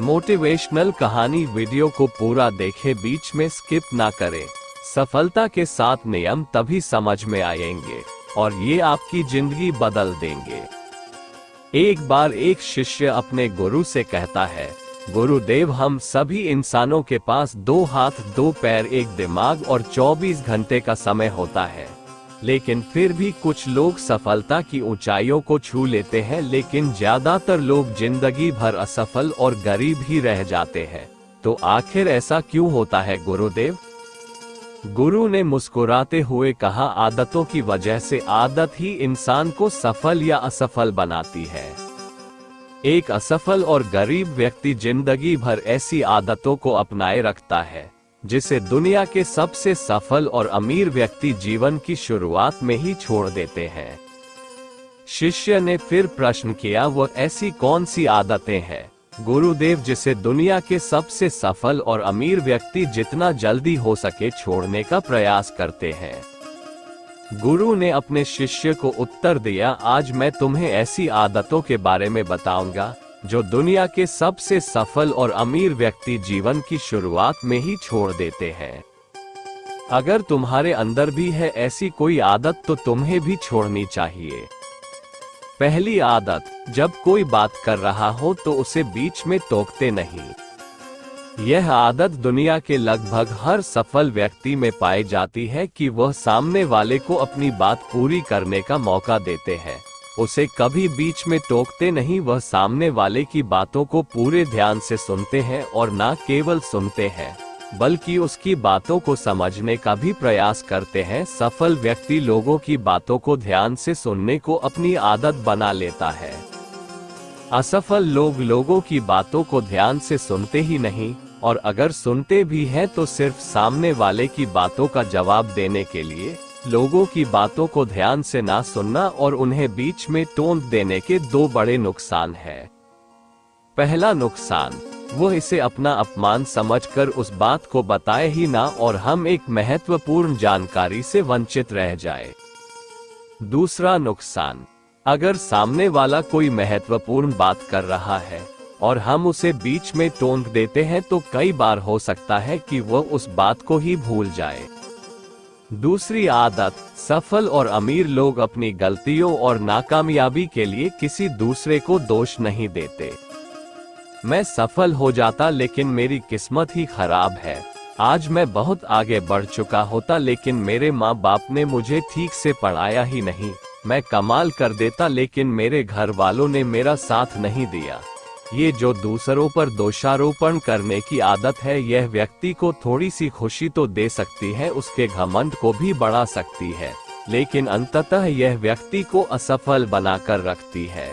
Motivational कहानी video को पूरा देखें, बीच में स्किप ना करें। सफलता के 7 नियम तभी समझ में आएंगे और ये आपकी जिंदगी बदल देंगे। एक बार एक शिष्य अपने गुरु से कहता है, गुरुदेव, हम सभी इंसानों के पास 2 हाथ 2 पैर, एक दिमाग और 24 घंटे का समय होता है, लेकिन फिर भी कुछ लोग सफलता की ऊंचाइयों को छू लेते हैं, लेकिन ज्यादातर लोग जिंदगी भर असफल और गरीब ही रह जाते हैं। तो आखिर ऐसा क्यों होता है गुरुदेव? गुरु ने मुस्कुराते हुए कहा, आदतों की वजह से। आदत ही इंसान को सफल या असफल बनाती है। एक असफल और गरीब व्यक्ति जिंदगी भर ऐसी आदतों को अपनाए रखता है जिसे दुनिया के सबसे सफल और अमीर व्यक्ति जीवन की शुरुआत में ही छोड़ देते हैं। शिष्य ने फिर प्रश्न किया, वह ऐसी कौन सी आदतें हैं गुरुदेव जिसे दुनिया के सबसे सफल और अमीर व्यक्ति जितना जल्दी हो सके छोड़ने का प्रयास करते हैं? गुरु ने अपने शिष्य को उत्तर दिया, आज मैं तुम्हें ऐसी आदतों के बारे में बताऊंगा जो दुनिया के सबसे सफल और अमीर व्यक्ति जीवन की शुरुआत में ही छोड़ देते हैं। अगर तुम्हारे अंदर भी है ऐसी कोई आदत तो तुम्हें भी छोड़नी चाहिए। पहली आदत, जब कोई बात कर रहा हो तो उसे बीच में टोकते नहीं। यह आदत दुनिया के लगभग हर सफल व्यक्ति में पाई जाती है कि वह सामने वाले को अपनी बात पूरी करने का मौका देते हैं, उसे कभी बीच में टोकते नहीं। वह सामने वाले की बातों को पूरे ध्यान से सुनते हैं और न केवल सुनते हैं बल्कि उसकी बातों को समझने का भी प्रयास करते हैं। सफल व्यक्ति लोगों की बातों को ध्यान से सुनने को अपनी आदत बना लेता है। असफल लोग लोगों की बातों को ध्यान से सुनते ही नहीं, और अगर सुनते भी हैं तो सिर्फ सामने वाले की बातों का जवाब देने के लिए। लोगों की बातों को ध्यान से ना सुनना और उन्हें बीच में टोक देने के 2 बड़े नुकसान हैं। पहला नुकसान, वो इसे अपना अपमान समझकर उस बात को बताए ही ना और हम एक महत्वपूर्ण जानकारी से वंचित रह जाए। दूसरा नुकसान, अगर सामने वाला कोई महत्वपूर्ण बात कर रहा है और हम उसे बीच में टोक देते हैं तो कई बार हो सकता है कि वह उस बात को ही भूल जाए। दूसरी आदत, सफल और अमीर लोग अपनी गलतियों और नाकामयाबी के लिए किसी दूसरे को दोष नहीं देते। मैं सफल हो जाता लेकिन मेरी किस्मत ही खराब है। आज मैं बहुत आगे बढ़ चुका होता लेकिन मेरे माँ बाप ने मुझे ठीक से पढ़ाया ही नहीं। मैं कमाल कर देता लेकिन मेरे घर वालों ने मेरा साथ नहीं दिया। ये जो दूसरों पर दोषारोपण करने की आदत है, यह व्यक्ति को थोड़ी सी खुशी तो दे सकती है, उसके घमंड को भी बढ़ा सकती है, लेकिन अंततः यह व्यक्ति को असफल बनाकर रखती है।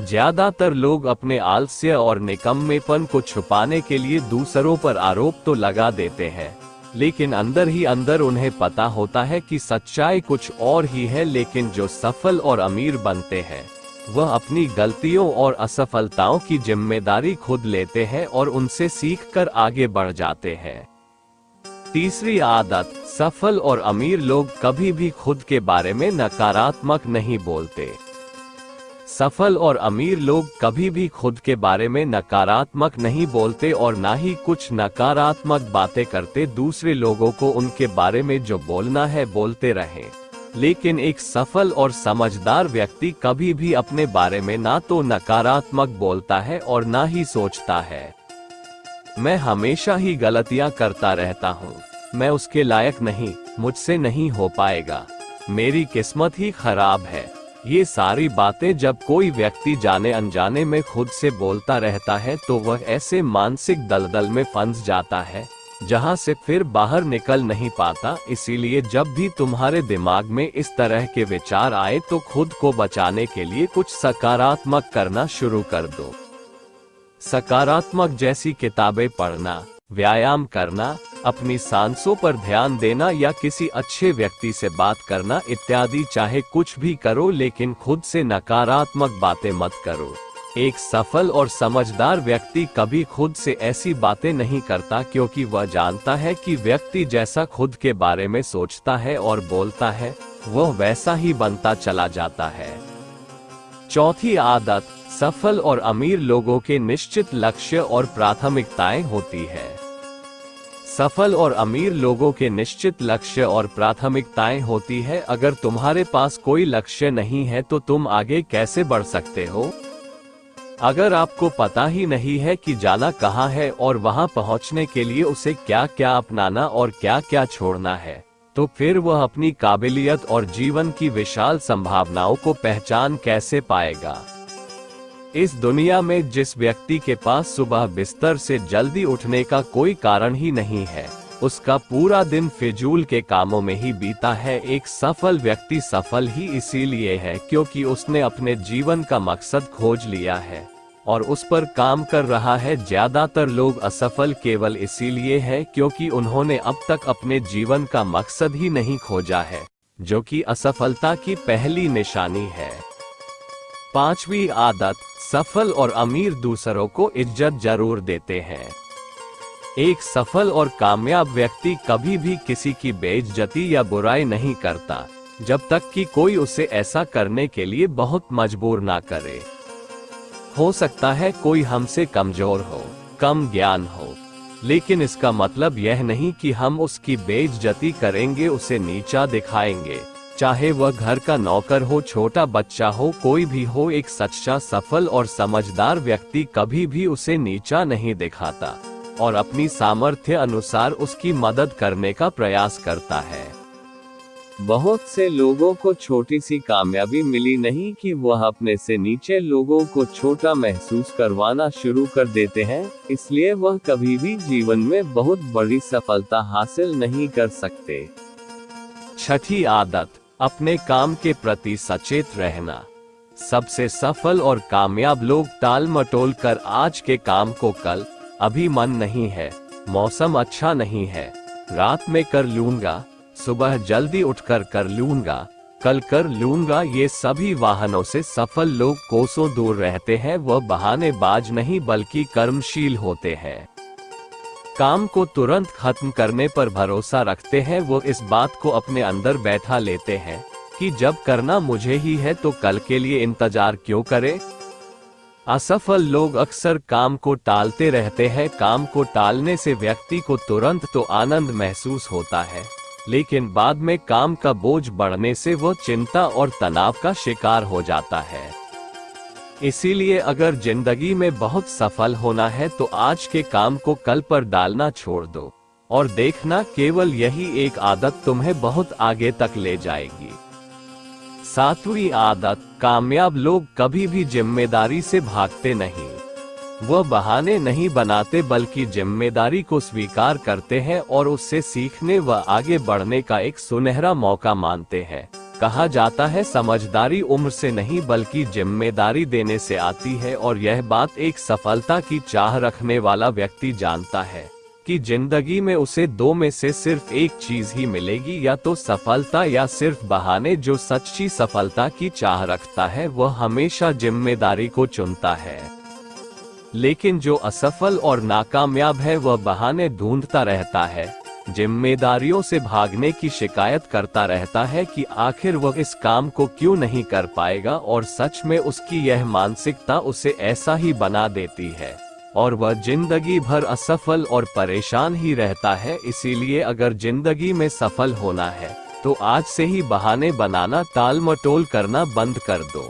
ज्यादातर लोग अपने आलस्य और निकम्मेपन को छुपाने के लिए दूसरों पर आरोप तो लगा देते हैं, लेकिन अंदर ही अंदर उन्हें पता होता है कि सच्चाई कुछ और ही है। लेकिन जो सफल और अमीर बनते हैं वह अपनी गलतियों और असफलताओं की जिम्मेदारी खुद लेते हैं और उनसे सीखकर आगे बढ़ जाते हैं। तीसरी आदत, सफल और अमीर लोग कभी भी खुद के बारे में नकारात्मक नहीं बोलते। सफल और अमीर लोग कभी भी खुद के बारे में नकारात्मक नहीं बोलते और ना ही कुछ नकारात्मक बातें करते। दूसरे लोगों को उनके बारे में जो बोलना है बोलते रहें, लेकिन एक सफल और समझदार व्यक्ति कभी भी अपने बारे में ना तो नकारात्मक बोलता है और ना ही सोचता है, मैं हमेशा ही गलतियां करता रहता हूँ, मैं उसके लायक नहीं, मुझसे नहीं हो पाएगा, मेरी किस्मत ही खराब है। ये सारी बातें जब कोई व्यक्ति जाने अनजाने में खुद से बोलता रहता है तो वह ऐसे मानसिक दलदल में फंस जाता है जहां से फिर बाहर निकल नहीं पाता। इसीलिए जब भी तुम्हारे दिमाग में इस तरह के विचार आए तो खुद को बचाने के लिए कुछ सकारात्मक करना शुरू कर दो। सकारात्मक जैसी किताबें पढ़ना, व्यायाम करना, अपनी सांसों पर ध्यान देना या किसी अच्छे व्यक्ति से बात करना इत्यादि। चाहे कुछ भी करो लेकिन खुद से नकारात्मक बातें मत करो। एक सफल और समझदार व्यक्ति कभी खुद से ऐसी बातें नहीं करता, क्योंकि वह जानता है कि व्यक्ति जैसा खुद के बारे में सोचता है और बोलता है वह वैसा ही बनता चला जाता है। चौथी आदत, सफल और अमीर लोगों के निश्चित लक्ष्य और प्राथमिकताएं होती है। सफल और अमीर लोगों के निश्चित लक्ष्य और प्राथमिकताएं होती है। अगर तुम्हारे पास कोई लक्ष्य नहीं है तो तुम आगे कैसे बढ़ सकते हो? अगर आपको पता ही नहीं है कि जाना कहाँ है और वहां पहुंचने के लिए उसे क्या क्या अपनाना और क्या क्या छोड़ना है, तो फिर वह अपनी काबिलियत और जीवन की विशाल संभावनाओं को पहचान कैसे पाएगा? इस दुनिया में जिस व्यक्ति के पास सुबह बिस्तर से जल्दी उठने का कोई कारण ही नहीं है, उसका पूरा दिन फिजूल के कामों में ही बीता है। एक सफल व्यक्ति सफल ही इसीलिए है क्योंकि उसने अपने जीवन का मकसद खोज लिया है और उस पर काम कर रहा है। ज्यादातर लोग असफल केवल इसीलिए है क्योंकि उन्होंने अब तक अपने जीवन का मकसद ही नहीं खोजा है, जो कि असफलता की पहली निशानी है। पांचवी आदत, सफल और अमीर दूसरों को इज्जत जरूर देते हैं। एक सफल और कामयाब व्यक्ति कभी भी किसी की बेइज्जती या बुराई नहीं करता, जब तक कि कोई उसे ऐसा करने के लिए बहुत मजबूर ना करे। हो सकता है कोई हमसे कमजोर हो, कम ज्ञान हो, लेकिन इसका मतलब यह नहीं कि हम उसकी बेइज्जती करेंगे, उसे नीचा दिखाएंगे। चाहे वह घर का नौकर हो, छोटा बच्चा हो, कोई भी हो, एक सच्चा सफल और समझदार व्यक्ति कभी भी उसे नीचा नहीं दिखाता और अपनी सामर्थ्य अनुसार उसकी मदद करने का प्रयास करता है। बहुत से लोगों को छोटी सी कामयाबी मिली नहीं कि वह अपने से नीचे लोगों को छोटा महसूस करवाना शुरू कर देते हैं, इसलिए वह कभी भी जीवन में बहुत बड़ी सफलता हासिल नहीं कर सकते। छठी आदत, अपने काम के प्रति सचेत रहना। सबसे सफल और कामयाब लोग टाल मटोल कर आज के काम को कल, अभी मन नहीं है, मौसम अच्छा नहीं है, रात में कर लूंगा, सुबह जल्दी उठकर कर लूंगा, कल कर लूंगा, ये सभी वाहनों से सफल लोग कोसों दूर रहते हैं। वह बहानेबाज नहीं बल्कि कर्मशील होते हैं। काम को तुरंत खत्म करने पर भरोसा रखते हैं। वो इस बात को अपने अंदर बैठा लेते हैं कि जब करना मुझे ही है तो कल के लिए इंतजार क्यों करें? असफल लोग अक्सर काम को टालते रहते हैं। काम को टालने से व्यक्ति को तुरंत तो आनंद महसूस होता है, लेकिन बाद में काम का बोझ बढ़ने से वो चिंता और तनाव का शिकार हो जाता है। इसीलिए अगर जिंदगी में बहुत सफल होना है तो आज के काम को कल पर डालना छोड़ दो और देखना, केवल यही एक आदत तुम्हें बहुत आगे तक ले जाएगी। सातवीं आदत, कामयाब लोग कभी भी जिम्मेदारी से भागते नहीं। वह बहाने नहीं बनाते बल्कि जिम्मेदारी को स्वीकार करते हैं और उससे सीखने व आगे बढ़ने का एक सुनहरा मौका मानते हैं। कहा जाता है समझदारी उम्र से नहीं बल्कि जिम्मेदारी देने से आती है, और यह बात एक सफलता की चाह रखने वाला व्यक्ति जानता है कि जिंदगी में उसे दो में से सिर्फ एक चीज ही मिलेगी, या तो सफलता या सिर्फ बहाने। जो सच्ची सफलता की चाह रखता है वह हमेशा जिम्मेदारी को चुनता है, लेकिन जो असफल और नाकामयाब है वह बहाने ढूंढता रहता है, जिम्मेदारियों से भागने की शिकायत करता रहता है कि आखिर वह इस काम को क्यों नहीं कर पाएगा, और सच में उसकी यह मानसिकता उसे ऐसा ही बना देती है और वह जिंदगी भर असफल और परेशान ही रहता है। इसीलिए अगर जिंदगी में सफल होना है तो आज से ही बहाने बनाना, टाल मटोल करना बंद कर दो।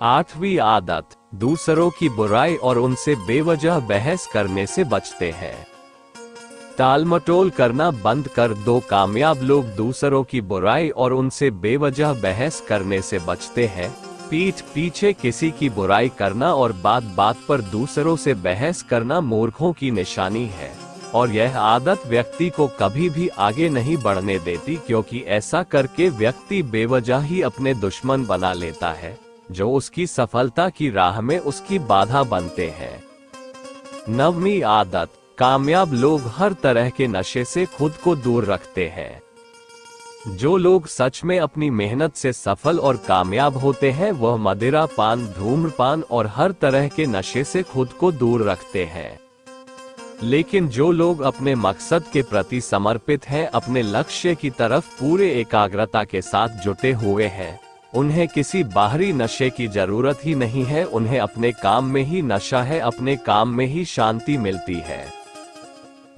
आठवीं आदत, दूसरों की बुराई और उनसे बेवजह बहस करने से बचते हैं। टाल मटोल करना बंद कर दो। कामयाब लोग दूसरों की बुराई और उनसे बेवजह बहस करने से बचते हैं। पीठ पीछे किसी की बुराई करना और बात बात पर दूसरों से बहस करना मूर्खों की निशानी है, और यह आदत व्यक्ति को कभी भी आगे नहीं बढ़ने देती, क्योंकि ऐसा करके व्यक्ति बेवजह ही अपने दुश्मन बना लेता है, जो उसकी सफलता की राह में उसकी बाधा बनते हैं। नववीं आदत, कामयाब लोग हर तरह के नशे से खुद को दूर रखते हैं। जो लोग सच में अपनी मेहनत से सफल और कामयाब होते हैं वह मदिरा पान, धूम्रपान और हर तरह के नशे से खुद को दूर रखते हैं। लेकिन जो लोग अपने मकसद के प्रति समर्पित हैं, अपने लक्ष्य की तरफ पूरे एकाग्रता के साथ जुटे हुए हैं, उन्हें किसी बाहरी नशे की जरूरत ही नहीं है, उन्हें अपने काम में ही नशा है, अपने काम में ही शांति मिलती है।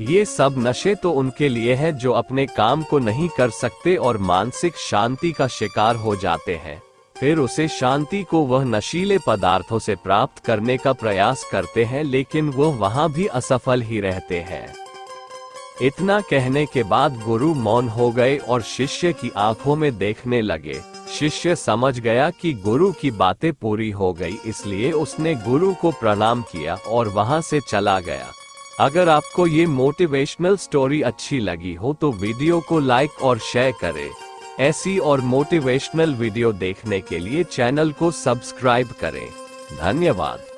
ये सब नशे तो उनके लिए है जो अपने काम को नहीं कर सकते और मानसिक शांति का शिकार हो जाते हैं। फिर उसे शांति को वह नशीले पदार्थों से प्राप्त करने का प्रयास करते हैं, लेकिन वह वहां भी असफल ही रहते हैं। इतना कहने के बाद गुरु मौन हो गए और शिष्य की आंखों में देखने लगे। शिष्य समझ गया कि गुरु की बातें पूरी हो गई, इसलिए उसने गुरु को प्रणाम किया और वहां से चला गया। अगर आपको ये मोटिवेशनल स्टोरी अच्छी लगी हो तो वीडियो को लाइक और शेयर करें। ऐसी और मोटिवेशनल वीडियो देखने के लिए चैनल को सब्सक्राइब करें। धन्यवाद।